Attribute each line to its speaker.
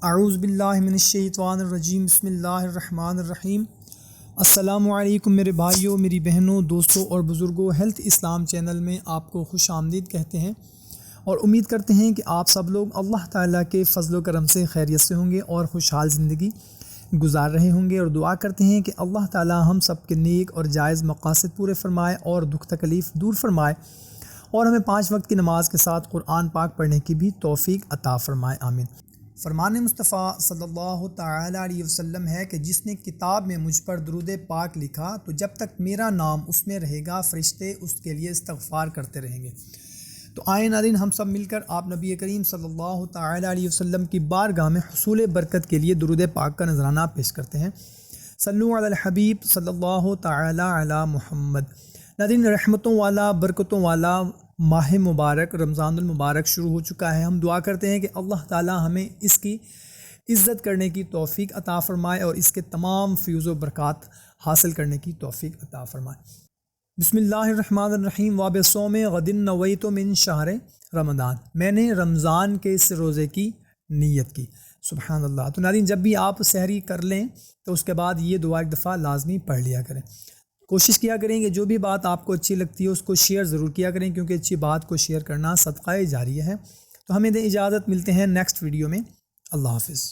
Speaker 1: اعوذ باللہ من الشیطان الرجیم بسم اللہ الرحمن الرحیم۔ السلام علیکم میرے بھائیوں، میری بہنوں، دوستوں اور بزرگوں، ہیلتھ اسلام چینل میں آپ کو خوش آمدید کہتے ہیں اور امید کرتے ہیں کہ آپ سب لوگ اللہ تعالیٰ کے فضل و کرم سے خیریت سے ہوں گے اور خوشحال زندگی گزار رہے ہوں گے، اور دعا کرتے ہیں کہ اللہ تعالیٰ ہم سب کے نیک اور جائز مقاصد پورے فرمائے اور دکھ تکلیف دور فرمائے، اور ہمیں 5 وقت کی نماز کے ساتھ قرآن پاک پڑھنے کی بھی توفیق عطا فرمائے، آمین۔ فرمان مصطفیٰ صلی اللہ تعالیٰ علیہ وسلم ہے کہ جس نے کتاب میں مجھ پر درود پاک لکھا تو جب تک میرا نام اس میں رہے گا فرشتے اس کے لیے استغفار کرتے رہیں گے۔ تو آئے ناظرین، ہم سب مل کر آپ نبی کریم صلی اللہ تعالیٰ علیہ وسلم کی بارگاہ میں حصول برکت کے لیے درود پاک کا نذرانہ پیش کرتے ہیں۔ صلو علی الحبیب صلی اللہ تعالیٰ علی محمد۔ ناظرین، رحمتوں والا، برکتوں والا ماہ مبارک رمضان المبارک شروع ہو چکا ہے۔ ہم دعا کرتے ہیں کہ اللہ تعالی ہمیں اس کی عزت کرنے کی توفیق عطا فرمائے اور اس کے تمام فیوز و برکات حاصل کرنے کی توفیق عطا فرمائے۔ بسم اللہ الرحمن الرحیم۔ وَبِصَوْمِ غَدٍ نَوَيْتُ مِن شَهْرِ رمضان، میں نے رمضان کے اس روزے کی نیت کی۔ سبحان اللہ۔ تو ناظرین، جب بھی آپ سحری کر لیں تو اس کے بعد یہ دعا ایک دفعہ لازمی پڑھ لیا کریں۔ کوشش کیا کریں کہ جو بھی بات آپ کو اچھی لگتی ہے اس کو شیئر ضرور کیا کریں، کیونکہ اچھی بات کو شیئر کرنا صدقہ جاریہ ہے۔ تو ہمیں دیں اجازت، ملتے ہیں نیکسٹ ویڈیو میں۔ اللہ حافظ۔